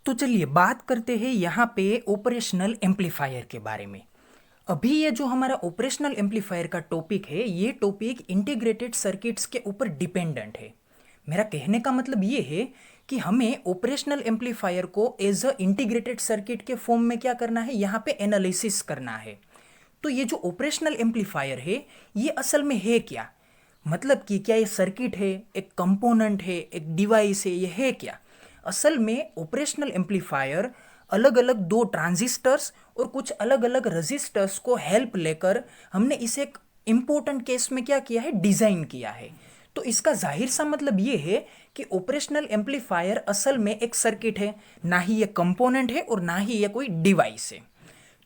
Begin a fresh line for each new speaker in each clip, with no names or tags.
तो चलिए बात करते हैं यहाँ पे ऑपरेशनल एम्पलीफायर के बारे में। अभी ये जो हमारा ऑपरेशनल एम्पलीफायर का टॉपिक है, ये टॉपिक इंटीग्रेटेड सर्किट्स के ऊपर डिपेंडेंट है। मेरा कहने का मतलब ये है कि हमें ऑपरेशनल एम्पलीफायर को एज अ इंटीग्रेटेड सर्किट के फॉर्म में क्या करना है, यहाँ पे एनालिसिस करना है। तो ये जो ऑपरेशनल एम्पलीफायर है, ये असल में है क्या, मतलब कि क्या ये सर्किट है, एक कंपोनेंट है, एक डिवाइस है, ये है क्या। असल में ऑपरेशनल एम्पलीफायर अलग अलग दो ट्रांजिस्टर्स और कुछ अलग अलग रजिस्टर्स को हेल्प लेकर हमने इसे एक इम्पोर्टेंट केस में क्या किया है, डिज़ाइन किया है। तो इसका जाहिर सा मतलब ये है कि ऑपरेशनल एम्पलीफायर असल में एक सर्किट है, ना ही ये कंपोनेंट है और ना ही ये कोई डिवाइस है।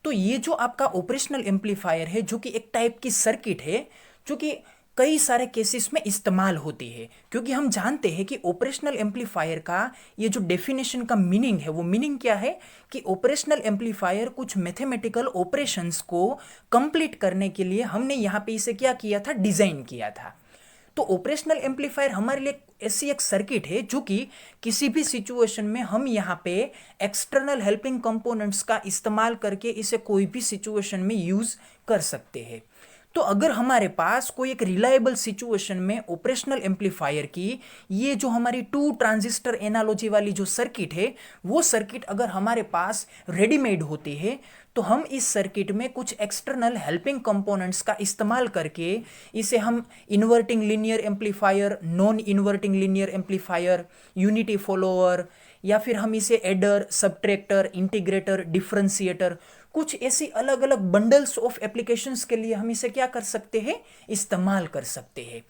तो ये जो आपका ऑपरेशनल एम्पलीफायर है, जो कि एक टाइप की सर्किट है, जो कि कई सारे केसेस में इस्तेमाल होती है, क्योंकि हम जानते हैं कि ऑपरेशनल एम्पलीफायर का ये जो डेफिनेशन का मीनिंग है, वो मीनिंग क्या है कि ऑपरेशनल एम्पलीफायर कुछ मैथमेटिकल ऑपरेशंस को कंप्लीट करने के लिए हमने यहाँ पे इसे क्या किया था, डिज़ाइन किया था। तो ऑपरेशनल एम्पलीफायर हमारे लिए ऐसी एक सर्किट है जो कि किसी भी सिचुएशन में हम यहाँ पे एक्सटर्नल हेल्पिंग कंपोनेंट्स का इस्तेमाल करके इसे कोई भी सिचुएशन में यूज कर सकते हैं। तो अगर हमारे पास कोई एक रिलायबल सिचुएशन में ऑपरेशनल एम्पलीफायर की ये जो हमारी टू ट्रांजिस्टर एनालॉजी वाली जो सर्किट है, वो सर्किट अगर हमारे पास रेडीमेड होती है, तो हम इस सर्किट में कुछ एक्सटर्नल हेल्पिंग कंपोनेंट्स का इस्तेमाल करके इसे हम inverting linear amplifier, non inverting linear amplifier, unity follower, या फिर हम इसे एडर, सबट्रैक्टर, इंटीग्रेटर, डिफरेंशिएटर, कुछ ऐसी अलग अलग बंडल्स ऑफ एप्लीकेशंस के लिए हम इसे क्या कर सकते हैं, इस्तेमाल कर सकते हैं।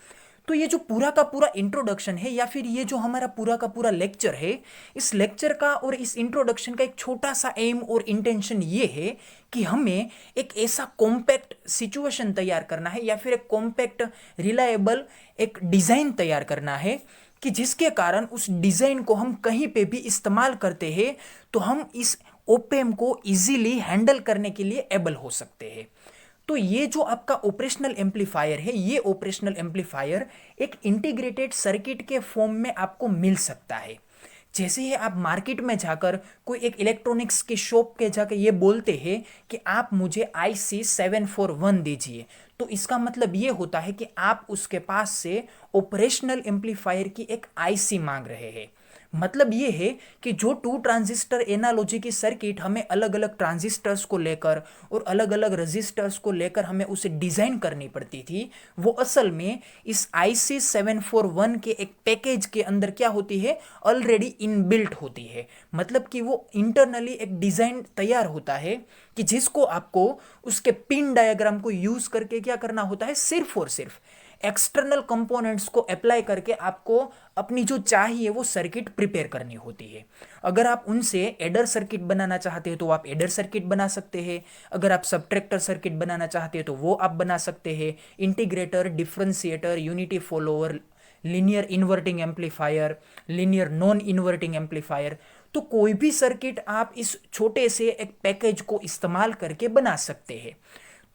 तो ये जो पूरा का पूरा इंट्रोडक्शन है, या फिर ये जो हमारा पूरा का पूरा लेक्चर है, इस लेक्चर का और इस इंट्रोडक्शन का एक छोटा सा एम और इंटेंशन ये है कि हमें एक ऐसा कॉम्पैक्ट सिचुएशन तैयार करना है, या फिर एक कॉम्पैक्ट रिलायबल एक डिज़ाइन तैयार करना है कि जिसके कारण उस डिज़ाइन को हम कहीं पे भी इस्तेमाल करते हैं तो हम इस ओपेम को इजीली हैंडल करने के लिए एबल हो सकते हैं। तो ये जो आपका ऑपरेशनल एम्पलीफायर है, ये ऑपरेशनल एम्पलीफायर एक इंटीग्रेटेड सर्किट के फॉर्म में आपको मिल सकता है। जैसे ही आप मार्केट में जाकर कोई एक इलेक्ट्रॉनिक्स की शॉप के जाकर ये बोलते हैं कि आप मुझे IC741 दीजिए, तो इसका मतलब ये होता है कि आप उसके पास से ऑपरेशनल एम्पलीफायर की एक आईसी मांग रहे हैं। मतलब ये है कि जो टू ट्रांजिस्टर एनालॉजी की सर्किट हमें अलग अलग ट्रांजिस्टर्स को लेकर और अलग अलग रजिस्टर्स को लेकर हमें उसे डिज़ाइन करनी पड़ती थी, वो असल में इस IC741 के एक पैकेज के अंदर क्या होती है, ऑलरेडी इनबिल्ट होती है। मतलब कि वो इंटरनली एक डिज़ाइन तैयार होता है कि जिसको आपको उसके पिन डायग्राम को यूज़ करके क्या करना होता है, सिर्फ और सिर्फ एक्सटर्नल कंपोनेंट्स को अप्लाई करके आपको अपनी जो चाहिए वो सर्किट प्रिपेयर करनी होती है। अगर आप उनसे एडर सर्किट बनाना चाहते हैं तो आप एडर सर्किट बना सकते हैं, अगर आप सबट्रैक्टर सर्किट बनाना चाहते हैं तो वो आप बना सकते हैं, integrator, differentiator, unity follower, linear inverting amplifier, linear non inverting amplifier. तो कोई भी सर्किट आप इस छोटे से एक पैकेज को इस्तेमाल करके बना सकते हैं।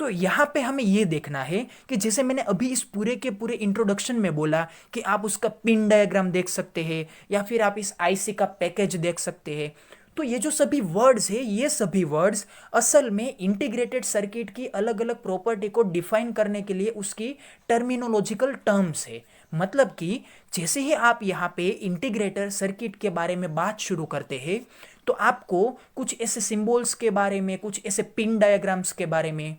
तो यहाँ पे हमें ये देखना है कि जैसे मैंने अभी इस पूरे के पूरे इंट्रोडक्शन में बोला कि आप उसका पिन डायग्राम देख सकते हैं या फिर आप इस आईसी का पैकेज देख सकते हैं। तो ये जो सभी वर्ड्स है, ये सभी वर्ड्स असल में इंटीग्रेटेड सर्किट की अलग अलग प्रॉपर्टी को डिफाइन करने के लिए उसकी टर्मिनोलॉजिकल टर्म्स है। मतलब कि जैसे ही आप यहाँ पे इंटीग्रेटर सर्किट के बारे में बात शुरू करते हैं तो आपको कुछ ऐसे सिंबल्स के बारे में, कुछ ऐसे पिन डायग्राम्स के बारे में,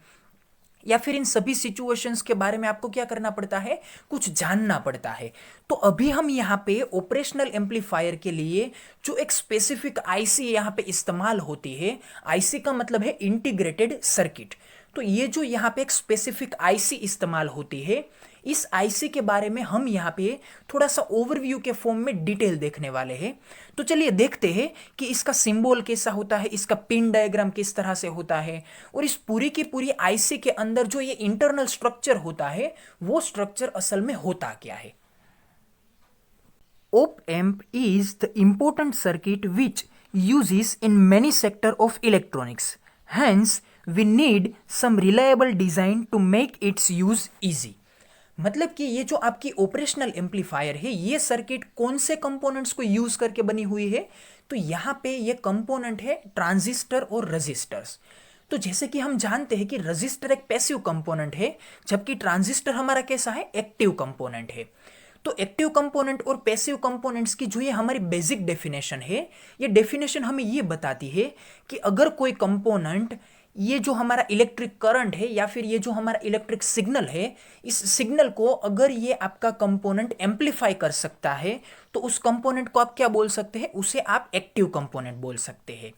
या फिर इन सभी सिचुएशंस के बारे में आपको क्या करना पड़ता है, कुछ जानना पड़ता है। तो अभी हम यहाँ पे ऑपरेशनल एम्पलीफायर के लिए जो एक स्पेसिफिक आईसी यहाँ पे इस्तेमाल होती है, आईसी का मतलब है इंटीग्रेटेड सर्किट। तो ये जो यहाँ पे एक स्पेसिफिक आईसी इस्तेमाल होती है, इस आईसी के बारे में हम यहाँ पे थोड़ा सा ओवरव्यू के फॉर्म में डिटेल देखने वाले हैं। तो चलिए देखते हैं कि इसका सिंबल कैसा होता है, इसका पिन डायग्राम किस तरह से होता है, और इस पूरी की पूरी आईसी के अंदर जो ये इंटरनल स्ट्रक्चर होता है, वो स्ट्रक्चर असल में होता क्या है। Op-amp is the important circuit which uses in many sector of electronics. Hence, we need some reliable design to make its use easy. मतलब कि ये जो आपकी ऑपरेशनल एम्पलीफायर है ये सर्किट कौन से कंपोनेंट्स को यूज करके बनी हुई है, तो यहाँ पे ये कंपोनेंट है ट्रांजिस्टर और रजिस्टर्स। तो जैसे कि हम जानते हैं कि रजिस्टर एक पैसिव कंपोनेंट है, जबकि ट्रांजिस्टर हमारा कैसा है, एक्टिव कंपोनेंट है। तो एक्टिव कंपोनेंट और पैसिव कंपोनेंट्स की जो ये हमारी बेसिक डेफिनेशन है, ये डेफिनेशन हमें ये बताती है कि अगर कोई कंपोनेंट, ये जो हमारा इलेक्ट्रिक करंट है या फिर ये जो हमारा इलेक्ट्रिक सिग्नल है, इस सिग्नल को अगर ये आपका कंपोनेंट एम्पलीफाई कर सकता है, तो उस कंपोनेंट को आप क्या बोल सकते हैं, उसे आप एक्टिव कंपोनेंट बोल सकते हैं।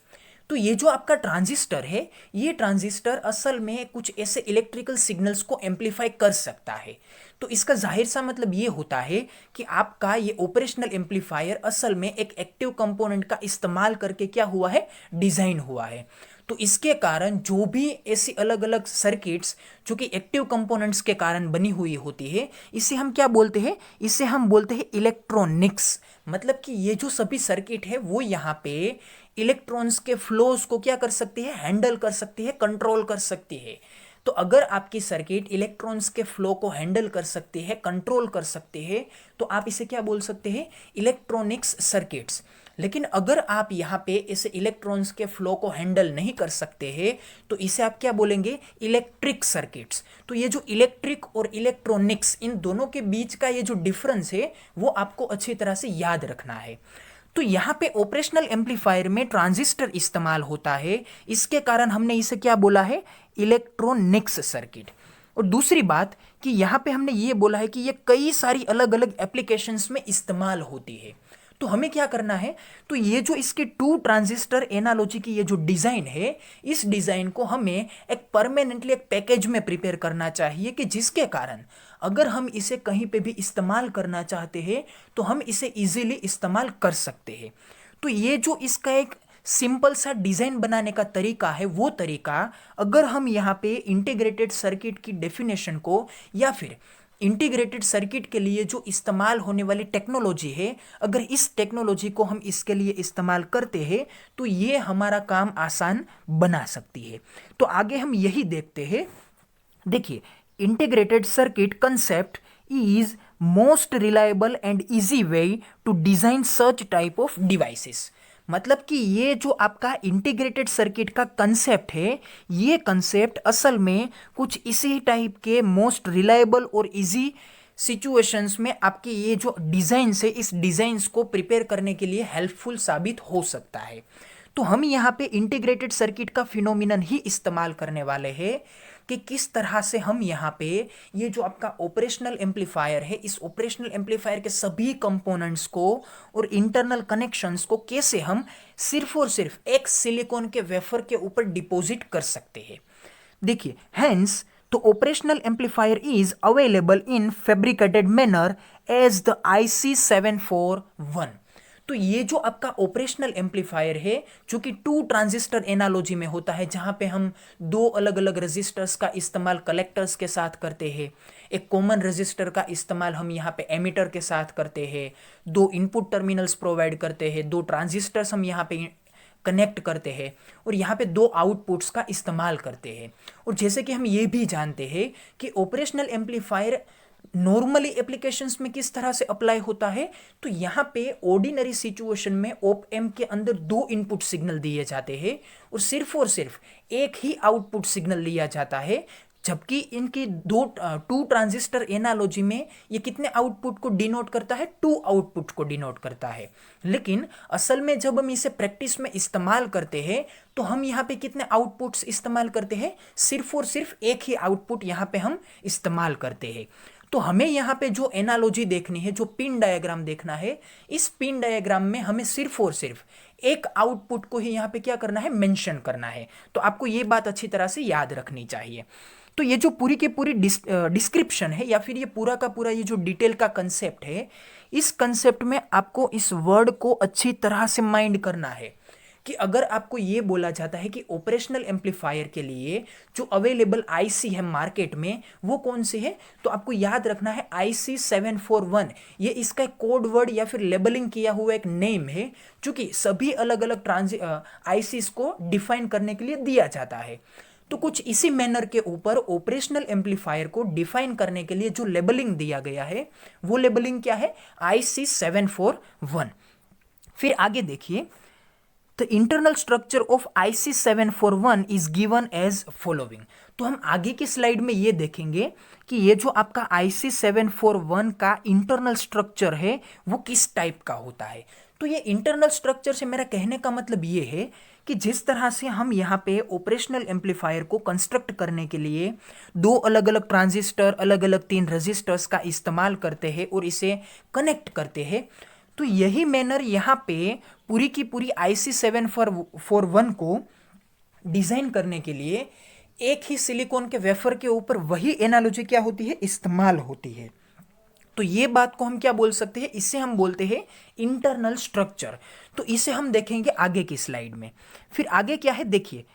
तो ये जो आपका ट्रांजिस्टर है, ये ट्रांजिस्टर असल में कुछ ऐसे इलेक्ट्रिकल सिग्नल्स को एम्पलीफाई कर सकता है। तो इसका जाहिर सा मतलब ये होता है कि आपका ये ऑपरेशनल एम्पलीफायर असल में एक एक्टिव कंपोनेंट का इस्तेमाल करके क्या हुआ है, डिजाइन हुआ है। तो इसके कारण जो भी ऐसी अलग अलग सर्किट्स जो कि एक्टिव कंपोनेंट्स के कारण बनी हुई होती है, इसे हम क्या बोलते हैं, इसे हम बोलते हैं इलेक्ट्रॉनिक्स। मतलब कि ये जो सभी सर्किट है वो यहाँ पे इलेक्ट्रॉन्स के फ्लोज को क्या कर सकती है, हैंडल कर सकती है, कंट्रोल कर सकती है। तो अगर आपकी सर्किट इलेक्ट्रॉन्स के फ्लो को हैंडल कर सकती है, कंट्रोल कर सकती है, तो आप इसे क्या बोल सकते हैं, इलेक्ट्रॉनिक्स सर्किट्स। लेकिन अगर आप यहाँ पे इसे इलेक्ट्रॉन्स के फ्लो को हैंडल नहीं कर सकते हैं, तो इसे आप क्या बोलेंगे, इलेक्ट्रिक सर्किट्स। तो ये जो इलेक्ट्रिक और इलेक्ट्रॉनिक्स, इन दोनों के बीच का ये जो डिफरेंस है वो आपको अच्छी तरह से याद रखना है। तो यहाँ पे ऑपरेशनल एम्पलीफायर में ट्रांजिस्टर इस्तेमाल होता है, इसके कारण हमने इसे क्या बोला है, इलेक्ट्रॉनिक्स सर्किट। और दूसरी बात कि यहाँ पे हमने ये बोला है कि ये कई सारी अलग अलग एप्लीकेशंस में इस्तेमाल होती है। तो हमें क्या करना है, तो ये जो इसके टू ट्रांजिस्टर एनालॉजी की ये जो डिजाइन है, इस डिजाइन को हमें एक परमानेंटली एक पैकेज में प्रिपेयर करना चाहिए कि जिसके कारण अगर हम इसे कहीं पे भी इस्तेमाल करना चाहते हैं तो हम इसे इजीली इस्तेमाल कर सकते हैं। तो ये जो इसका एक सिंपल सा डिजाइन बनाने का तरीका है, वो तरीका अगर हम यहाँ पे इंटीग्रेटेड सर्किट की डेफिनेशन को या फिर इंटीग्रेटेड सर्किट के लिए जो इस्तेमाल होने वाली टेक्नोलॉजी है, अगर इस टेक्नोलॉजी को हम इसके लिए इस्तेमाल करते हैं तो ये हमारा काम आसान बना सकती है। तो आगे हम यही देखते हैं। देखिए, integrated circuit concept is most reliable and easy way to design such type of devices. मतलब कि ये जो आपका इंटीग्रेटेड सर्किट का कंसेप्ट है, ये कंसेप्ट असल में कुछ इसी टाइप के मोस्ट रिलायबल और इजी सिचुएशंस में आपके ये जो डिज़ाइन है, इस डिज़ाइंस को प्रिपेयर करने के लिए हेल्पफुल साबित हो सकता है। तो हम यहाँ पे इंटीग्रेटेड सर्किट का फिनोमिनन ही इस्तेमाल करने वाले हैं कि किस तरह से हम यहाँ पे ये जो आपका ऑपरेशनल एम्पलीफायर है, इस ऑपरेशनल एम्पलीफायर के सभी कंपोनेंट्स को और इंटरनल कनेक्शंस को कैसे हम सिर्फ और सिर्फ एक सिलिकॉन के वेफर के ऊपर डिपॉजिट कर सकते हैं। देखिए, हेंस तो operational amplifier is available in fabricated manner as the IC741। तो ये जो आपका ऑपरेशनल एम्पलीफायर है जो कि टू ट्रांजिस्टर एनालॉजी में होता है, जहां पे हम दो अलग अलग रजिस्टर्स का इस्तेमाल कलेक्टर्स के साथ करते हैं, एक कॉमन रजिस्टर का इस्तेमाल हम यहाँ पे एमिटर के साथ करते हैं, दो इनपुट टर्मिनल्स प्रोवाइड करते हैं, दो ट्रांजिस्टर्स हम यहाँ पे कनेक्ट करते हैं और यहाँ पे दो आउटपुट्स का इस्तेमाल करते हैं। और जैसे कि हम ये भी जानते हैं कि ऑपरेशनल एम्पलीफायर नॉर्मली एप्लीकेशंस में किस तरह से अप्लाई होता है, तो यहाँ पे ऑर्डिनरी सिचुएशन में ऑप एम्प के अंदर दो इनपुट सिग्नल दिए जाते हैं और सिर्फ एक ही आउटपुट सिग्नल लिया जाता है, जबकि इनकी टू ट्रांजिस्टर एनालॉजी में ये कितने आउटपुट को डिनोट करता है, टू आउटपुट को डिनोट करता है। लेकिन असल में जब हम इसे प्रैक्टिस में इस्तेमाल करते हैं तो हम यहाँ पे कितने आउटपुट्स इस्तेमाल करते हैं, सिर्फ और सिर्फ एक ही आउटपुट यहाँ पे हम इस्तेमाल करते हैं। तो हमें यहाँ पे जो एनालॉजी देखनी है, जो पिन डायग्राम देखना है, इस पिन डायग्राम में हमें सिर्फ और सिर्फ एक आउटपुट को ही यहाँ पे क्या करना है, मेंशन करना है। तो आपको ये बात अच्छी तरह से याद रखनी चाहिए। तो ये जो पूरी की पूरी डिस्क्रिप्शन है या फिर ये पूरा का पूरा ये जो डिटेल का कंसेप्ट है, इस कंसेप्ट में आपको इस वर्ड को अच्छी तरह से माइंड करना है कि अगर आपको ये बोला जाता है कि ऑपरेशनल एम्पलीफायर के लिए जो अवेलेबल आईसी है मार्केट में वो कौन सी है, तो आपको याद रखना है IC741। ये इसका एक कोड वर्ड या फिर लेबलिंग किया हुआ एक नेम है जो कि सभी अलग अलग आईसीज को डिफाइन करने के लिए दिया जाता है। तो कुछ इसी मैनर के ऊपर ऑपरेशनल एम्पलीफायर को डिफाइन करने के लिए जो लेबलिंग दिया गया है वो लेबलिंग क्या है, IC741। फिर आगे देखिए, the internal structure of IC741 is given as following. तो हम आगे की स्लाइड में ये देखेंगे कि ये जो आपका IC741 का इंटरनल स्ट्रक्चर है वो किस टाइप का होता है। तो ये इंटरनल स्ट्रक्चर से मेरा कहने का मतलब ये है कि जिस तरह से हम यहाँ पे ऑपरेशनल एम्पलीफायर को कंस्ट्रक्ट करने के लिए दो अलग अलग ट्रांजिस्टर, अलग अलग 3 रजिस्टर्स का इस्तेमाल करते हैं और इसे कनेक्ट करते हैं, तो यही मैनर यहाँ पे पूरी की पूरी IC741 को डिजाइन करने के लिए एक ही सिलिकॉन के वेफर के ऊपर वही एनालॉजी क्या होती है, इस्तेमाल होती है। तो ये बात को हम क्या बोल सकते हैं, इसे हम बोलते हैं इंटरनल स्ट्रक्चर। तो इसे हम देखेंगे आगे की स्लाइड में। फिर आगे क्या है देखिए,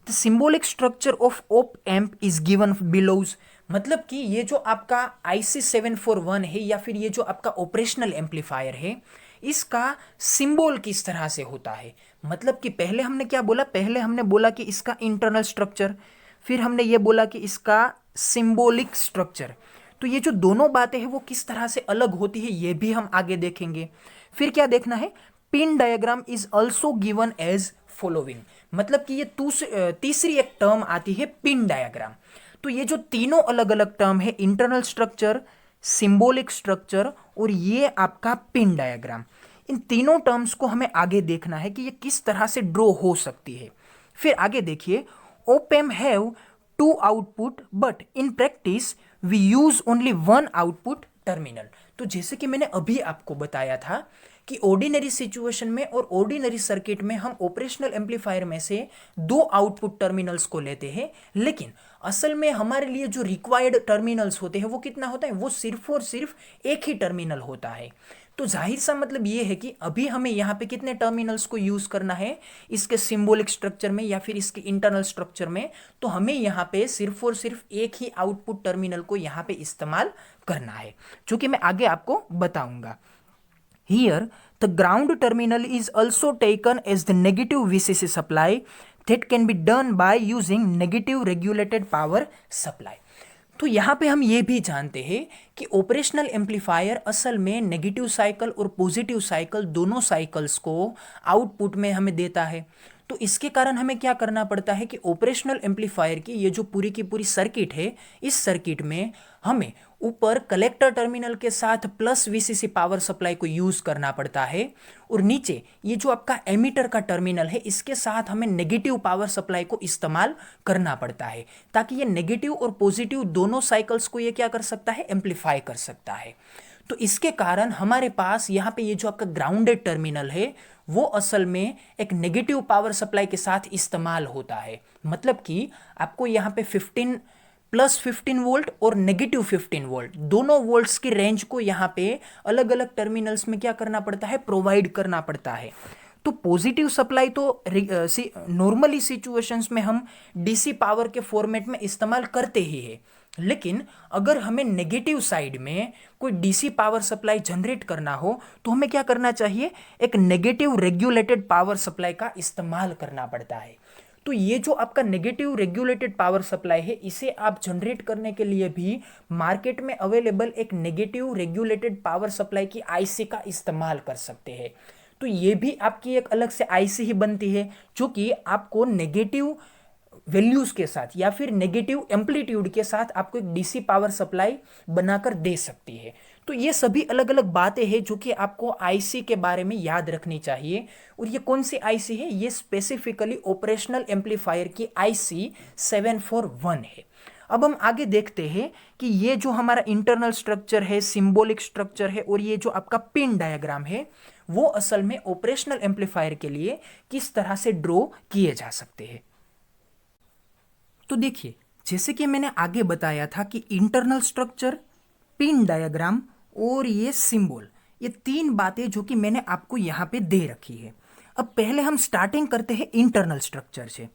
the symbolic structure of op amp is given below. मतलब कि ये जो आपका IC741 है या फिर ये जो आपका ऑपरेशनल एम्पलीफायर है, इसका सिंबल किस तरह से होता है। मतलब कि पहले हमने क्या बोला, पहले हमने बोला कि इसका इंटरनल स्ट्रक्चर, फिर हमने ये बोला कि इसका सिंबॉलिक स्ट्रक्चर। तो ये जो दोनों बातें हैं वो किस तरह से अलग होती है ये भी हम आगे देखेंगे। फिर क्या देखना है, pin diagram is also given as following. मतलब कि ये तीसरी एक टर्म आती है पिन डायग्राम। तो ये जो तीनों अलग अलग टर्म है, इंटरनल स्ट्रक्चर, सिंबॉलिक स्ट्रक्चर और ये आपका पिन डायग्राम, इन तीनों टर्म्स को हमें आगे देखना है कि ये किस तरह से ड्रॉ हो सकती है। फिर आगे देखिए, op amp have 2 output but in practice we use only 1 output terminal. तो जैसे कि मैंने अभी आपको बताया था कि ऑर्डिनरी सिचुएशन में और ऑर्डिनरी सर्किट में हम ऑपरेशनल एम्पलीफायर में से 2 आउटपुट टर्मिनल्स को लेते हैं, लेकिन असल में हमारे लिए जो रिक्वायर्ड टर्मिनल्स होते हैं वो कितना होता है, वो सिर्फ और सिर्फ एक ही टर्मिनल होता है। तो जाहिर सा मतलब ये है कि अभी हमें यहाँ पे कितने टर्मिनल्स को यूज करना है, इसके सिंबॉलिक स्ट्रक्चर में या फिर इसके इंटरनल स्ट्रक्चर में, तो हमें यहाँ पे सिर्फ और सिर्फ एक ही आउटपुट टर्मिनल को यहाँ पे इस्तेमाल करना है, जो कि मैं आगे आपको बताऊंगा। Here, the ground terminal is also taken as the negative VCC supply that can be done by using negative regulated power supply. तो यहाँ पे हम ये भी जानते हैं कि ऑपरेशनल एम्पलीफायर असल में नेगेटिव साइकिल और पॉजिटिव साइकिल दोनों साइकिल्स को आउटपुट में हमें देता है। तो इसके कारण हमें क्या करना पड़ता है कि ऑपरेशनल एम्पलीफायर की ये जो पूरी की पूरी सर्किट है, इस सर्किट में हमें ऊपर कलेक्टर टर्मिनल के साथ प्लस VCC पावर सप्लाई को यूज करना पड़ता है और नीचे ये जो आपका एमीटर का टर्मिनल है इसके साथ हमें नेगेटिव पावर सप्लाई को इस्तेमाल करना पड़ता है, ताकि ये नेगेटिव और पॉजिटिव दोनों साइकिल्स को ये क्या कर सकता है, एम्पलीफाई कर सकता है। तो इसके कारण हमारे पास यहाँ पे ये जो आपका ग्राउंडेड टर्मिनल है वो असल में एक नेगेटिव पावर सप्लाई के साथ इस्तेमाल होता है। मतलब कि आपको यहाँ पे 15 प्लस 15 वोल्ट और नेगेटिव 15 वोल्ट दोनों वोल्ट्स की रेंज को यहाँ पे अलग अलग टर्मिनल्स में क्या करना पड़ता है, प्रोवाइड करना पड़ता है। तो पॉजिटिव सप्लाई तो नॉर्मली सिचुएशंस में हम DC पावर के फॉर्मेट में इस्तेमाल करते ही है, लेकिन अगर हमें नेगेटिव साइड में कोई DC पावर सप्लाई जनरेट करना हो तो हमें क्या करना चाहिए, एक नेगेटिव रेगुलेटेड पावर सप्लाई का इस्तेमाल करना पड़ता है। तो ये जो आपका नेगेटिव रेगुलेटेड पावर सप्लाई है, इसे आप जनरेट करने के लिए भी मार्केट में अवेलेबल एक नेगेटिव रेगुलेटेड पावर सप्लाई की IC का इस्तेमाल कर सकते हैं। तो ये भी आपकी एक अलग से IC ही बनती है जो कि आपको नेगेटिव वैल्यूज के साथ या फिर नेगेटिव एम्पलीट्यूड के साथ आपको एक DC पावर सप्लाई बनाकर दे सकती है। तो ये सभी अलग अलग बातें हैं जो कि आपको IC के बारे में याद रखनी चाहिए। और ये कौन सी IC है, ये स्पेसिफिकली ऑपरेशनल एम्पलीफायर की IC741 है। अब हम आगे देखते हैं कि ये जो हमारा इंटरनल स्ट्रक्चर है, सिंबॉलिक स्ट्रक्चर है और ये जो आपका पिन डायग्राम है वो असल में ऑपरेशनल एम्पलीफायर के लिए किस तरह से ड्रॉ किए जा सकते हैं। तो देखिए, जैसे कि मैंने आगे बताया था कि इंटरनल स्ट्रक्चर, पिन डायग्राम और ये सिंबल, ये 3 बातें जो कि मैंने आपको यहाँ पे दे रखी है। अब पहले हम स्टार्टिंग करते हैं इंटरनल स्ट्रक्चर से।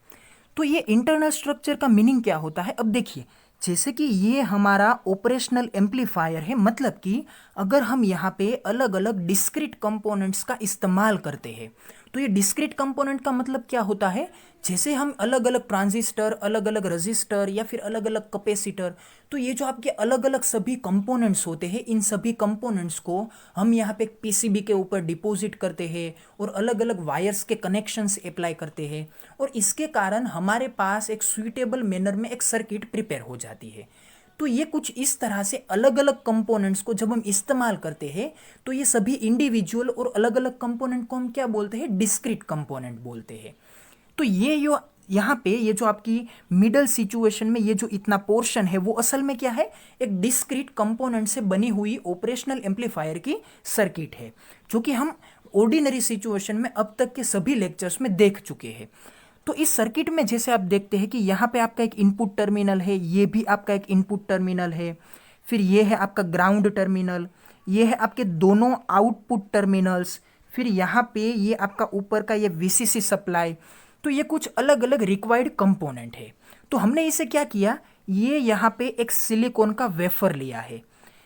तो ये इंटरनल स्ट्रक्चर का मीनिंग क्या होता है, अब देखिए, जैसे कि ये हमारा ऑपरेशनल एम्पलीफायर है, मतलब कि अगर हम यहाँ पे अलग अलग डिस्क्रीट कंपोनेंट्स का इस्तेमाल करते हैं तो ये डिस्क्रीट कंपोनेंट का मतलब क्या होता है, जैसे हम अलग अलग ट्रांजिस्टर, अलग अलग रजिस्टर या फिर अलग अलग कैपेसिटर, तो ये जो आपके अलग अलग सभी कंपोनेंट्स होते हैं, इन सभी कंपोनेंट्स को हम यहाँ पे एक पीसीबी के ऊपर डिपॉजिट करते हैं और अलग अलग वायर्स के कनेक्शंस अप्लाई करते हैं, और इसके कारण हमारे पास एक सुइटेबल मैनर में एक सर्किट प्रिपेयर हो जाती है। तो ये कुछ इस तरह से अलग अलग कंपोनेंट्स को जब हम इस्तेमाल करते हैं, तो ये सभी इंडिविजुअल और अलग अलग कंपोनेंट को हम क्या बोलते हैं, डिस्क्रीट कंपोनेंट बोलते हैं। तो ये जो यहाँ पे ये जो आपकी मिडल सिचुएशन में ये जो इतना पोर्शन है, वो असल में क्या है, एक डिस्क्रीट कंपोनेंट से बनी हुई ऑपरेशनल एम्पलीफायर की सर्किट है, जो कि हम ऑर्डिनरी सिचुएशन में अब तक के सभी लेक्चर्स में देख चुके हैं। तो इस सर्किट में जैसे आप देखते हैं कि यहाँ पे आपका एक इनपुट टर्मिनल है, ये भी आपका एक इनपुट टर्मिनल है, फिर ये है आपका ग्राउंड टर्मिनल, ये है आपके दोनों आउटपुट टर्मिनल्स, फिर यहाँ पे ये आपका ऊपर का ये वीसीसी सप्लाई। तो ये कुछ अलग अलग रिक्वायर्ड कंपोनेंट है। तो हमने इसे क्या किया, ये यहाँ पे एक सिलिकॉन का वेफर लिया है।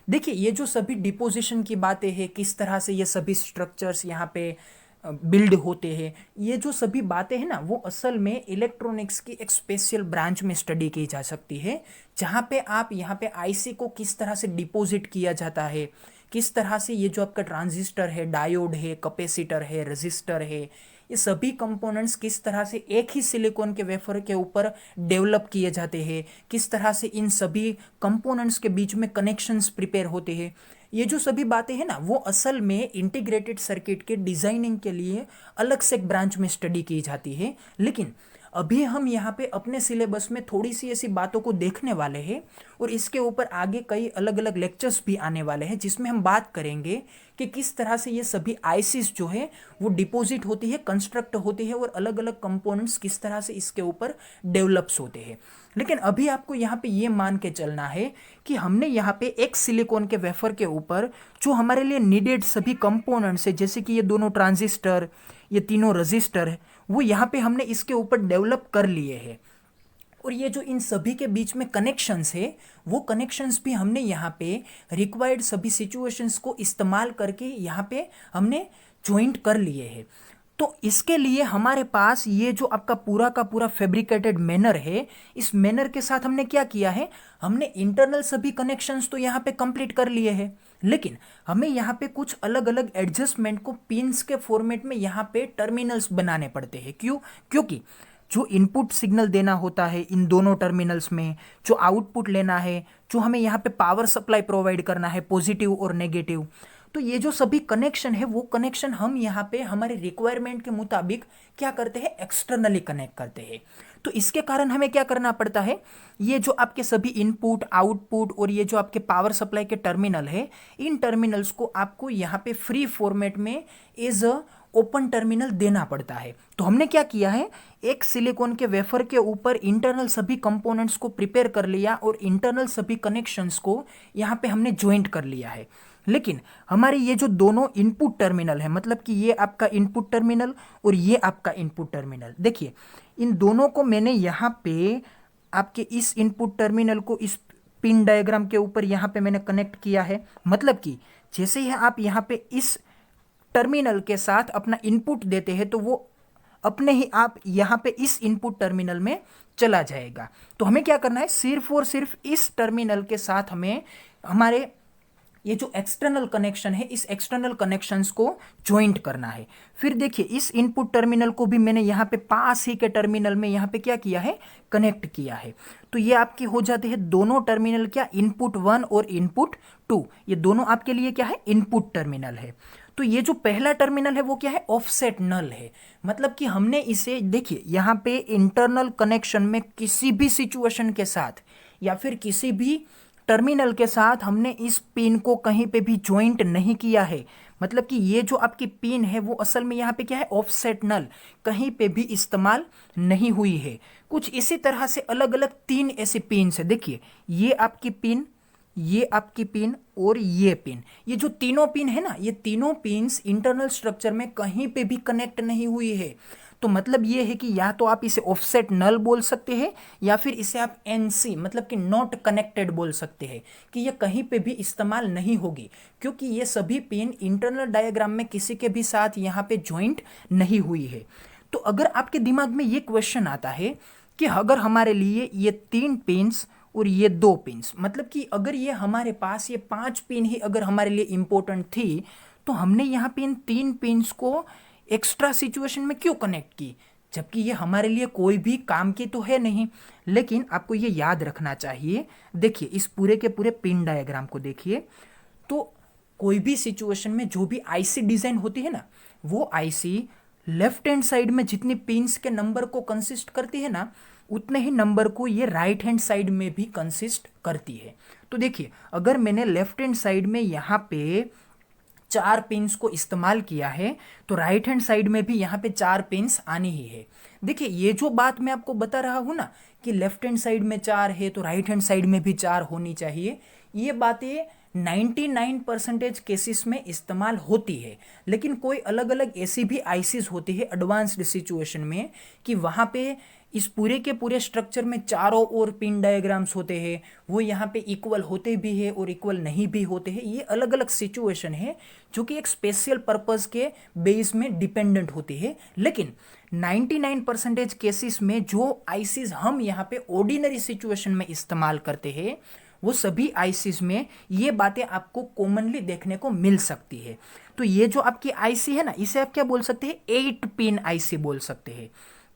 देखिए ये जो सभी डिपोजिशन की बातें हैं, किस तरह से ये सभी स्ट्रक्चर्स यहाँ पे बिल्ड होते हैं, ये जो सभी बातें हैं ना, वो असल में इलेक्ट्रॉनिक्स की एक स्पेशल ब्रांच में स्टडी की जा सकती है, जहाँ पे आप यहाँ पे आईसी को किस तरह से डिपॉजिट किया जाता है, किस तरह से ये जो आपका ट्रांजिस्टर है, डायोड है, कैपेसिटर है, रजिस्टर है, ये सभी कंपोनेंट्स किस तरह से एक ही सिलिकॉन के वेफर के ऊपर डेवलप किए जाते हैं, किस तरह से इन सभी कंपोनेंट्स के बीच में कनेक्शंस प्रिपेयर होते हैं, ये जो सभी बातें हैं ना, वो असल में इंटीग्रेटेड सर्किट के डिज़ाइनिंग के लिए अलग से एक ब्रांच में स्टडी की जाती है। लेकिन अभी हम यहाँ पे अपने सिलेबस में थोड़ी सी ऐसी बातों को देखने वाले हैं, और इसके ऊपर आगे कई अलग अलग लेक्चर्स भी आने वाले हैं, जिसमें हम बात करेंगे कि किस तरह से ये सभी आईसीस जो है वो डिपॉजिट होती है, कंस्ट्रक्ट होती है, और अलग अलग कंपोनेंट्स किस तरह से इसके ऊपर डेवलप्स होते हैं। लेकिन अभी आपको यहाँ पे ये मान के चलना है कि हमने यहाँ पे एक सिलिकॉन के वेफर के ऊपर जो हमारे लिए नीडेड सभी कंपोनेंट्स है, जैसे कि ये दोनों ट्रांजिस्टर, ये तीनों रजिस्टर है, वो यहाँ पे हमने इसके ऊपर डेवलप कर लिए हैं। और ये जो इन सभी के बीच में कनेक्शंस है, वो कनेक्शंस भी हमने यहाँ पे रिक्वायर्ड सभी सिचुएशंस को इस्तेमाल करके यहाँ पे हमने ज्वाइंट कर लिए हैं। तो इसके लिए हमारे पास ये जो आपका पूरा का पूरा फैब्रिकेटेड मैनर है, इस मैनर के साथ हमने क्या किया है, हमने इंटरनल सभी कनेक्शंस तो यहाँ पे कंप्लीट कर लिए हैं, लेकिन हमें यहाँ पे कुछ अलग अलग एडजस्टमेंट को पिंस के फॉर्मेट में यहाँ पे टर्मिनल्स बनाने पड़ते हैं। क्यों? क्योंकि जो इनपुट सिग्नल देना होता है इन दोनों टर्मिनल्स में, जो आउटपुट लेना है, जो हमें यहाँ पे पावर सप्लाई प्रोवाइड करना है, पॉजिटिव और नेगेटिव, तो ये जो सभी कनेक्शन है, वो कनेक्शन हम यहाँ पे हमारे रिक्वायरमेंट के मुताबिक क्या करते हैं, एक्सटर्नली कनेक्ट करते हैं। तो इसके कारण हमें क्या करना पड़ता है, ये जो आपके सभी इनपुट, आउटपुट और ये जो आपके पावर सप्लाई के टर्मिनल है, इन टर्मिनल्स को आपको यहाँ पे फ्री फॉर्मेट में एज अ ओपन टर्मिनल देना पड़ता है। तो हमने क्या किया है, एक सिलिकॉन के वेफर के ऊपर इंटरनल सभी कंपोनेंट्स को प्रिपेयर कर लिया और इंटरनल सभी कनेक्शंस को यहाँ पे हमने ज्वाइंट कर लिया है। लेकिन हमारे ये जो दोनों इनपुट टर्मिनल है, मतलब कि ये आपका इनपुट टर्मिनल और ये आपका इनपुट टर्मिनल, देखिए इन दोनों को मैंने यहाँ पे आपके इस इनपुट टर्मिनल को इस पिन डायग्राम के ऊपर यहाँ पे मैंने कनेक्ट किया है। मतलब कि जैसे ही आप यहाँ पे इस टर्मिनल के साथ अपना इनपुट देते हैं, तो वो अपने ही आप यहाँ पे इस इनपुट टर्मिनल में चला जाएगा। तो हमें क्या करना है, सिर्फ और सिर्फ इस टर्मिनल के साथ हमें हमारे ये जो एक्सटर्नल कनेक्शन है, इस एक्सटर्नल कनेक्शंस को ज्वाइंट करना है। फिर देखिए इस इनपुट टर्मिनल को भी मैंने यहाँ पे पास ही के टर्मिनल में यहाँ पे क्या किया है, कनेक्ट किया है। तो ये आपके हो जाते हैं दोनों टर्मिनल क्या, इनपुट 1 और इनपुट 2, ये दोनों आपके लिए क्या है, इनपुट टर्मिनल है। तो ये जो पहला टर्मिनल है वो क्या है, ऑफसेट नल है। मतलब कि हमने इसे, देखिए यहाँ पे इंटरनल कनेक्शन में किसी भी सिचुएशन के साथ या फिर किसी भी टर्मिनल के साथ हमने इस पिन को कहीं पे भी ज्वाइंट नहीं किया है। मतलब कि ये जो आपकी पिन है वो असल में यहाँ पे क्या है, ऑफसेट नल, कहीं पे भी इस्तेमाल नहीं हुई है। कुछ इसी तरह से अलग अलग 3 ऐसी पिन है। देखिए ये आपकी पिन, ये आपकी पिन और ये पिन, ये जो तीनों पिन है ना, ये तीनों पिन्स इंटरनल स्ट्रक्चर में कहीं पे भी कनेक्ट नहीं हुई है। तो मतलब ये है कि या तो आप इसे ऑफसेट नल बोल सकते हैं या फिर इसे आप एनसी मतलब कि नॉट कनेक्टेड बोल सकते हैं, कि ये कहीं पे भी इस्तेमाल नहीं होगी क्योंकि ये सभी पिन इंटरनल डायग्राम में किसी के भी साथ यहाँ पे ज्वाइंट नहीं हुई है। तो अगर आपके दिमाग में ये क्वेश्चन आता है कि अगर हमारे लिए ये 3 पिन्स और ये 2 पिन्स, मतलब कि अगर ये हमारे पास ये 5 पिन ही अगर हमारे लिए इंपॉर्टेंट थी, तो हमने यहाँ पे इन 3 पिन्स को एक्स्ट्रा सिचुएशन में क्यों कनेक्ट की, जबकि ये हमारे लिए कोई भी काम की तो है नहीं। लेकिन आपको ये याद रखना चाहिए, देखिए इस पूरे के पूरे पिन डायग्राम को देखिए, तो कोई भी सिचुएशन में जो भी आईसी डिजाइन होती है ना, वो आईसी लेफ्ट हैंड साइड में जितनी पिन्स के नंबर को कंसिस्ट करती है ना, उतने ही नंबर को ये राइट हैंड साइड में भी कंसिस्ट करती है। तो देखिए अगर मैंने लेफ्ट हैंड साइड में यहाँ पे 4 पिन्स को इस्तेमाल किया है, तो राइट हैंड साइड में भी यहाँ पे 4 पिन्स आनी ही है। देखिए ये जो बात मैं आपको बता रहा हूँ ना कि लेफ्ट हैंड साइड में 4 है तो राइट हैंड साइड में भी 4 होनी चाहिए, ये बातें 99% केसेस में इस्तेमाल होती है। लेकिन कोई अलग अलग ऐसी भी आईसीज होती है एडवांस्ड सिचुएशन में कि वहाँ पे इस पूरे के पूरे स्ट्रक्चर में चारों ओर पिन डायग्राम्स होते हैं, वो यहाँ पे इक्वल होते भी है और इक्वल नहीं भी होते हैं। ये अलग अलग सिचुएशन है जो कि एक स्पेशल पर्पस के बेस में डिपेंडेंट होती है। लेकिन 99% केसेस में जो आईसीज हम यहाँ पे ऑर्डिनरी सिचुएशन में इस्तेमाल करते हैं, वो सभी आईसीज में ये बातें आपको कॉमनली देखने को मिल सकती है। तो ये जो आपकी आईसी है ना, इसे आप क्या बोल सकते हैं, 8 पिन आईसी बोल सकते हैं।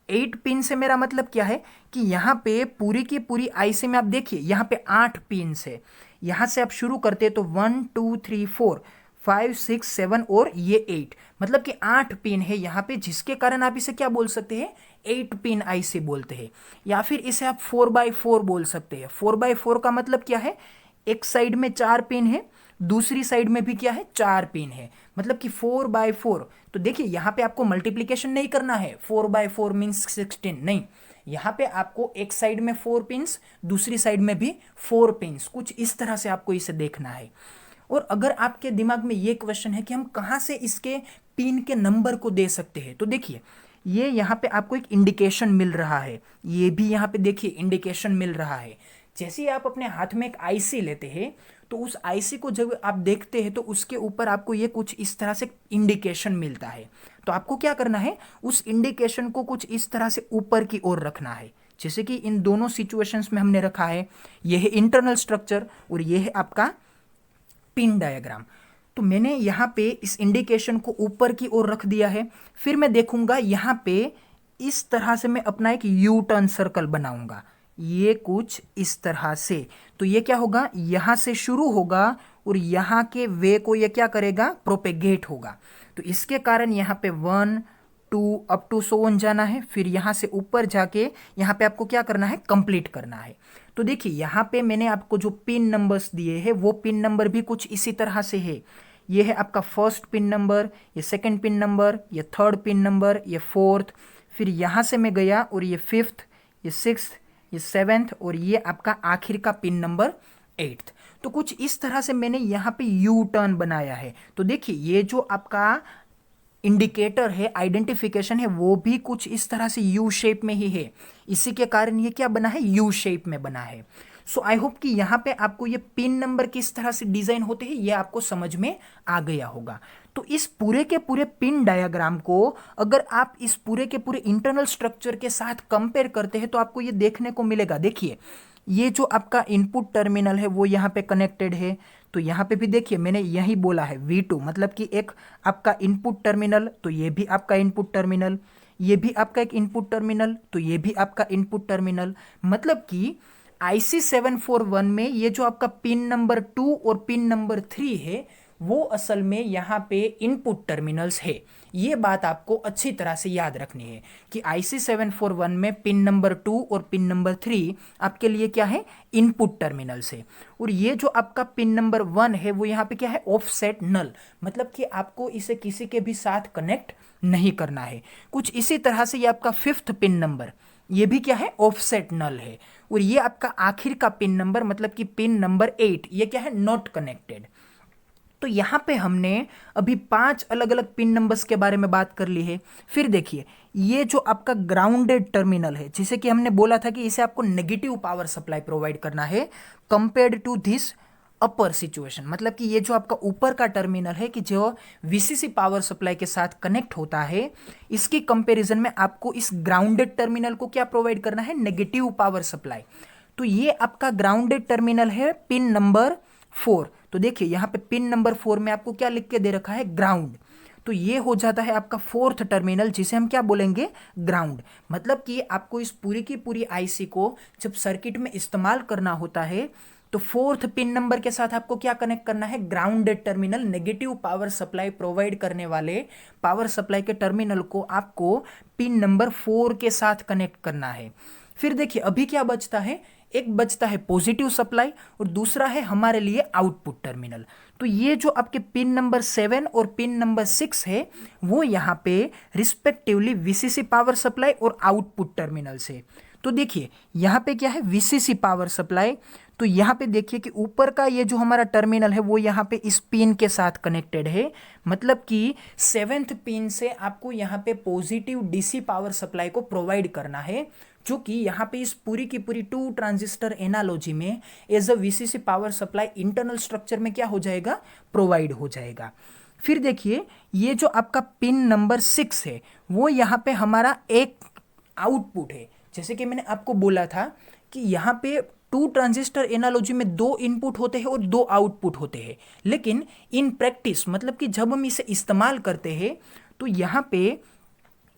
8 पिन से मेरा मतलब क्या है कि यहाँ पे पूरी की पूरी आईसी में आप देखिए यहाँ पे 8 पिन है। यहाँ से आप शुरू करते हैं तो 1 2 3 4 5 6 7 और ये 8, मतलब कि 8 पिन है यहाँ पे, जिसके कारण आप इसे क्या बोल सकते हैं, 8 पिन आईसी बोलते हैं। या फिर इसे आप 4x4 बोल सकते हैं। 4x4 का मतलब क्या है, एक साइड में 4 पिन है, दूसरी साइड में भी क्या है, 4 पिन है, मतलब कि 4x4। तो देखिए यहाँ पे आपको मल्टीप्लीकेशन नहीं करना है, 4x4 मीन्स 16 नहीं, यहाँ पे आपको एक साइड में 4 पिन्स, दूसरी साइड में भी 4 पिन्स, कुछ इस तरह से आपको इसे देखना है। और अगर आपके दिमाग में ये क्वेश्चन है कि हम कहाँ से इसके पिन के नंबर को दे सकते हैं, तो देखिए ये यहाँ पे आपको एक इंडिकेशन मिल रहा है, ये भी यहाँ पे देखिए इंडिकेशन मिल रहा है। जैसे ही आप अपने हाथ में एक आईसी लेते हैं, तो उस आईसी को जब आप देखते हैं तो उसके ऊपर आपको ये कुछ इस तरह से इंडिकेशन मिलता है। तो आपको क्या करना है, उस इंडिकेशन को कुछ इस तरह से ऊपर की ओर रखना है, जैसे कि इन दोनों सिचुएशंस में हमने रखा है। यह है इंटरनल स्ट्रक्चर और यह है आपका पिन डायग्राम। तो मैंने यहाँ पे इस इंडिकेशन को ऊपर की ओर रख दिया है। फिर मैं देखूंगा यहाँ पे इस तरह से मैं अपना एक यू टर्न सर्कल बनाऊंगा, ये कुछ इस तरह से। तो ये क्या होगा, यहाँ से शुरू होगा और यहाँ के वे को ये क्या करेगा, प्रोपेगेट होगा। तो इसके कारण यहाँ पे 1 2 अप टू 1 जाना है, फिर यहाँ से ऊपर जाके यहाँ पे आपको क्या करना है, कंप्लीट करना है। तो देखिए यहाँ पे मैंने आपको जो पिन नंबर्स दिए हैं वो पिन नंबर भी कुछ इसी तरह से है। ये है आपका फर्स्ट पिन नंबर, ये सेकंड पिन नंबर, ये थर्ड पिन नंबर, ये फोर्थ, फिर यहाँ से मैं गया और ये फिफ्थ, ये सिक्स्थ, ये सेवेंथ और ये आपका आखिर का पिन नंबर 8th। तो कुछ इस तरह से मैंने यहाँ पे यू टर्न बनाया है। तो देखिए ये जो आपका इंडिकेटर है, आइडेंटिफिकेशन है, वो भी कुछ इस तरह से यू शेप में ही है। इसी के कारण ये क्या बना है, यू शेप में बना है। सो आई होप कि यहाँ पे आपको ये पिन नंबर किस तरह से डिजाइन होते हैं ये आपको समझ में आ गया होगा। तो इस पूरे के पूरे पिन डायग्राम को अगर आप इस पूरे के पूरे इंटरनल स्ट्रक्चर के साथ कंपेयर करते हैं तो आपको ये देखने को मिलेगा। देखिए ये जो आपका इनपुट टर्मिनल है वो यहाँ पे कनेक्टेड है, तो यहाँ पे भी देखिए मैंने यही बोला है V2, मतलब कि एक आपका इनपुट टर्मिनल, तो ये भी आपका इनपुट टर्मिनल, ये भी आपका एक इनपुट टर्मिनल, तो ये भी आपका इनपुट टर्मिनल। मतलब कि IC741 में ये जो आपका पिन नंबर 2 और पिन नंबर 3 है वो असल में यहाँ पे इनपुट टर्मिनल्स है। ये बात आपको अच्छी तरह से याद रखनी है कि IC741 में पिन नंबर 2 और पिन नंबर 3 आपके लिए क्या है, इनपुट टर्मिनल्स है। और ये जो आपका पिन नंबर 1 है वो यहाँ पे क्या है, ऑफसेट नल, मतलब कि आपको इसे किसी के भी साथ कनेक्ट नहीं करना है। कुछ इसी तरह से ये आपका 5th पिन नंबर, ये भी क्या है, ऑफसेट नल है। और ये आपका आखिर का पिन नंबर, मतलब कि पिन नंबर 8, ये क्या है, नॉट कनेक्टेड। तो यहाँ पे हमने अभी 5 अलग अलग पिन नंबर्स के बारे में बात कर ली है। फिर देखिए, ये जो आपका ग्राउंडेड टर्मिनल है, जिसे कि हमने बोला था कि इसे आपको नेगेटिव पावर सप्लाई प्रोवाइड करना है compared to this upper situation, मतलब कि ये जो आपका ऊपर का टर्मिनल है कि जो वीसीसी पावर सप्लाई के साथ कनेक्ट होता है, इसकी कंपैरिजन में आपको इस ग्राउंडेड टर्मिनल को क्या प्रोवाइड करना है, नेगेटिव पावर सप्लाई। तो ये आपका ग्राउंडेड टर्मिनल है पिन नंबर 4। तो देखिए यहाँ पे पिन नंबर 4 में आपको क्या लिख के दे रखा है, ग्राउंड। तो ये हो जाता है आपका फोर्थ टर्मिनल, जिसे हम क्या बोलेंगे, ग्राउंड। मतलब कि आपको इस पूरी की पूरी आईसी को जब सर्किट में इस्तेमाल करना होता है तो फोर्थ पिन नंबर के साथ आपको क्या कनेक्ट करना है, grounded terminal, negative power supply provide करने वाले पावर सप्लाई के टर्मिनल को आपको पिन नंबर 4 के साथ कनेक्ट करना है। फिर देखिए अभी क्या बचता है, एक बचता है पॉजिटिव सप्लाई और दूसरा है हमारे लिए आउटपुट टर्मिनल। तो ये जो आपके पिन नंबर 7 और पिन नंबर 6 है वो यहाँ पे रिस्पेक्टिवली वीसीसी पावर सप्लाई और आउटपुट टर्मिनल्स है। तो देखिए यहाँ पे क्या है, वीसीसी पावर सप्लाई। तो यहाँ पे देखिए कि ऊपर का ये जो हमारा टर्मिनल है वो यहाँ पे इस पिन के साथ कनेक्टेड है, मतलब कि 7th पिन से आपको यहाँ पे पॉजिटिव डीसी पावर सप्लाई को प्रोवाइड करना है, जो कि यहाँ पे इस पूरी की पूरी 2 ट्रांजिस्टर एनालॉजी में as a VCC power supply internal structure में क्या हो जाएगा, प्रोवाइड हो जाएगा। फिर देखिए ये जो आपका पिन नंबर 6 है वो यहाँ पे हमारा एक आउटपुट है। जैसे कि मैंने आपको बोला था कि यहाँ पे 2 ट्रांजिस्टर एनालॉजी में 2 इनपुट होते हैं और 2 आउटपुट होते हैं, लेकिन इन प्रैक्टिस मतलब कि जब हम इसे इस्तेमाल करते हैं तो यहाँ पे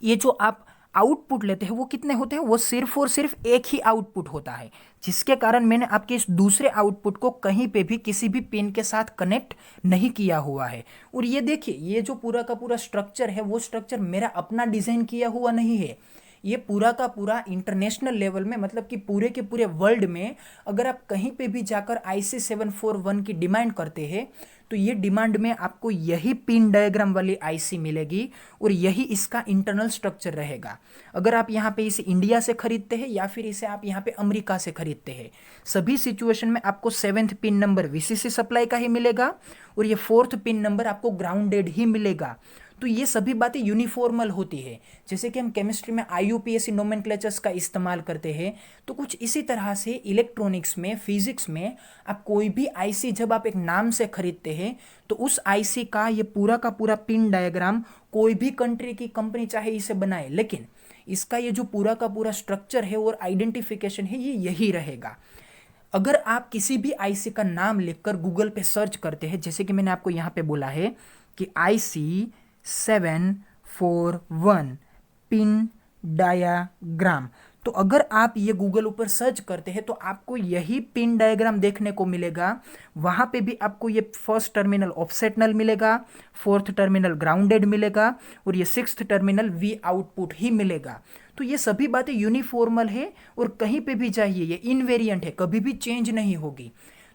ये जो आप आउटपुट लेते हैं वो कितने होते हैं, वो सिर्फ और सिर्फ एक ही आउटपुट होता है, जिसके कारण मैंने आपके इस दूसरे आउटपुट को कहीं पे भी किसी भी पिन के साथ कनेक्ट नहीं किया हुआ है। और ये देखिए ये जो पूरा का पूरा स्ट्रक्चर है वो स्ट्रक्चर मेरा अपना डिजाइन किया हुआ नहीं है, ये पूरा का पूरा इंटरनेशनल लेवल में, मतलब कि पूरे के पूरे वर्ल्ड में अगर आप कहीं पे भी जाकर IC 741 की डिमांड करते हैं तो ये डिमांड में आपको यही पिन डायग्राम वाली आईसी मिलेगी और यही इसका इंटरनल स्ट्रक्चर रहेगा। अगर आप यहाँ पे इसे इंडिया से खरीदते हैं या फिर इसे आप यहाँ पे अमेरिका से खरीदते हैं, सभी सिचुएशन में आपको 7th pin number VCC supply का ही मिलेगा और ये 4th पिन नंबर आपको ग्राउंडेड ही मिलेगा। तो ये सभी बातें यूनिफॉर्मल होती है। जैसे कि हम केमिस्ट्री में IUPAC नोमेनक्लेचर्स का इस्तेमाल करते हैं, तो कुछ इसी तरह से इलेक्ट्रॉनिक्स में, फिजिक्स में आप कोई भी आईसी जब आप एक नाम से खरीदते हैं तो उस आईसी का ये पूरा का पूरा पिन डायग्राम कोई भी कंट्री की कंपनी चाहे इसे बनाए, लेकिन इसका ये जो पूरा का पूरा स्ट्रक्चर है और आइडेंटिफिकेशन है ये यही रहेगा। अगर आप किसी भी आईसी का नाम लिखकर गूगल पे सर्च करते हैं, जैसे कि मैंने आपको यहाँ पे बोला है कि IC 741 पिन डायाग्राम, तो अगर आप ये गूगल ऊपर सर्च करते हैं तो आपको यही पिन डायग्राम देखने को मिलेगा। वहाँ पे भी आपको ये फर्स्ट टर्मिनल ऑफसेट नल मिलेगा, 4th टर्मिनल ग्राउंडेड मिलेगा और ये 6th टर्मिनल V आउटपुट ही मिलेगा। तो ये सभी बातें यूनिफॉर्मल है और कहीं पे भी जाइए ये इनवेरिएंट है, कभी भी चेंज नहीं होगी।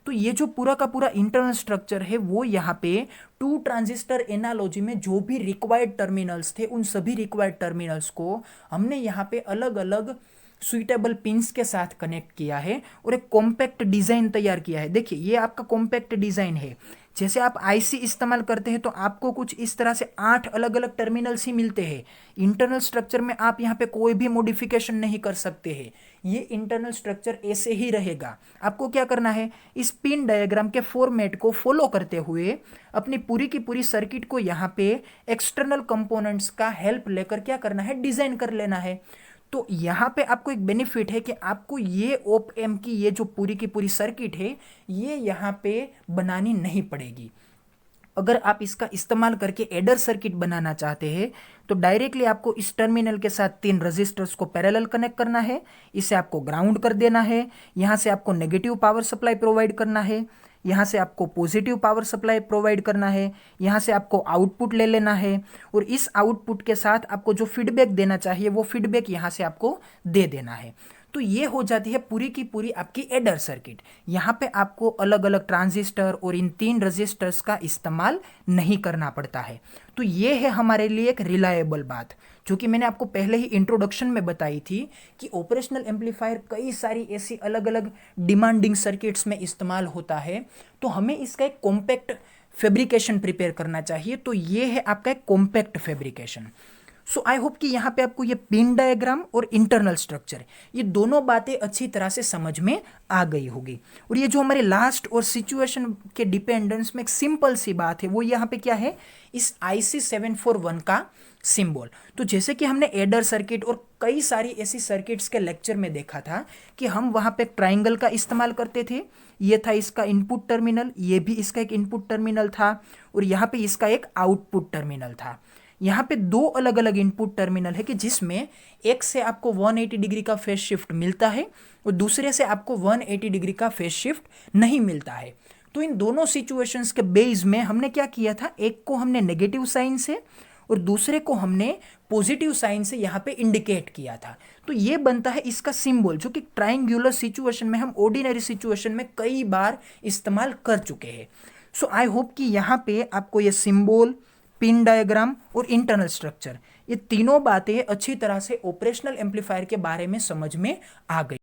तो ये जो पूरा का पूरा इंटरनल स्ट्रक्चर है वो यहाँ पे 2 ट्रांजिस्टर एनालॉजी में जो भी रिक्वायर्ड टर्मिनल्स थे उन सभी रिक्वायर्ड टर्मिनल्स को हमने यहाँ पे अलग अलग सुइटेबल पिंस के साथ कनेक्ट किया है और एक कॉम्पैक्ट डिज़ाइन तैयार किया है। देखिए ये आपका कॉम्पैक्ट डिज़ाइन है। जैसे आप आईसी इस्तेमाल करते हैं तो आपको कुछ इस तरह से 8 अलग अलग टर्मिनल्स ही मिलते हैं। इंटरनल स्ट्रक्चर में आप यहाँ पे कोई भी मॉडिफिकेशन नहीं कर सकते हैं, ये इंटरनल स्ट्रक्चर ऐसे ही रहेगा। आपको क्या करना है, इस पिन डायग्राम के फॉर्मेट को फॉलो करते हुए अपनी पूरी की पूरी सर्किट को यहाँ पे एक्सटर्नल कंपोनेंट्स का हेल्प लेकर क्या करना है, डिज़ाइन कर लेना है। तो यहाँ पे आपको एक बेनिफिट है कि आपको ये ऑप एम्प की ये जो पूरी की पूरी सर्किट है ये यहाँ पे बनानी नहीं पड़ेगी। अगर आप इसका इस्तेमाल करके एडर सर्किट बनाना चाहते हैं तो डायरेक्टली आपको इस टर्मिनल के साथ 3 रजिस्टर्स को पैरेलल कनेक्ट करना है, इसे आपको ग्राउंड कर देना है, यहाँ से आपको नेगेटिव पावर सप्लाई प्रोवाइड करना है, यहाँ से आपको पॉजिटिव पावर सप्लाई प्रोवाइड करना है, यहाँ से आपको आउटपुट ले लेना है और इस आउटपुट के साथ आपको जो फीडबैक देना चाहिए वो फीडबैक यहाँ से आपको दे देना है। तो ये हो जाती है पूरी की पूरी आपकी एडर सर्किट। यहाँ पे आपको अलग अलग ट्रांजिस्टर और इन 3 रजिस्टर्स का इस्तेमाल नहीं करना पड़ता है। तो ये है हमारे लिए एक रिलायबल बात, जो कि मैंने आपको पहले ही इंट्रोडक्शन में बताई थी कि ऑपरेशनल एम्पलीफायर कई सारी ऐसी अलग अलग डिमांडिंग सर्किट्स में इस्तेमाल होता है। तो हमें इसका एक कॉम्पैक्ट फैब्रिकेशन प्रिपेयर करना चाहिए, तो ये है आपका एक compact fabrication. So I hope कि यहाँ पे आपको ये पिन डायग्राम और इंटरनल स्ट्रक्चर ये दोनों बातें अच्छी तरह से समझ में आ गई होगी। और ये जो हमारे लास्ट और सिचुएशन के डिपेंडेंस में एक सिंपल सी बात है, वो यहाँ पे क्या है, इस IC 741 का सिंबल। तो जैसे कि हमने एडर सर्किट और कई सारी ऐसी सर्किट्स के लेक्चर में देखा था कि हम वहाँ पे ट्राइंगल का इस्तेमाल करते थे। ये था इसका इनपुट टर्मिनल, ये भी इसका एक इनपुट टर्मिनल था, और यहाँ पे इसका एक आउटपुट टर्मिनल था। यहाँ पे दो अलग अलग इनपुट टर्मिनल है कि जिसमें एक से आपको 180 डिग्री का फेज शिफ्ट मिलता है और दूसरे से आपको 180 डिग्री का फेज शिफ्ट नहीं मिलता है। तो इन दोनों सिचुएशंस के बेस में हमने क्या किया था, एक को हमने नेगेटिव साइन से और दूसरे को हमने पॉजिटिव साइन से यहाँ पे इंडिकेट किया था। तो ये बनता है इसका सिंबल, जो कि ट्राइंगुलर सिचुएशन में हम ऑर्डिनरी सिचुएशन में कई बार इस्तेमाल कर चुके हैं। सो आई होप कि यहाँ पे आपको ये सिंबल, पिन डायग्राम और इंटरनल स्ट्रक्चर ये तीनों बातें अच्छी तरह से ऑपरेशनल एम्पलीफायर के बारे में समझ में आ गई।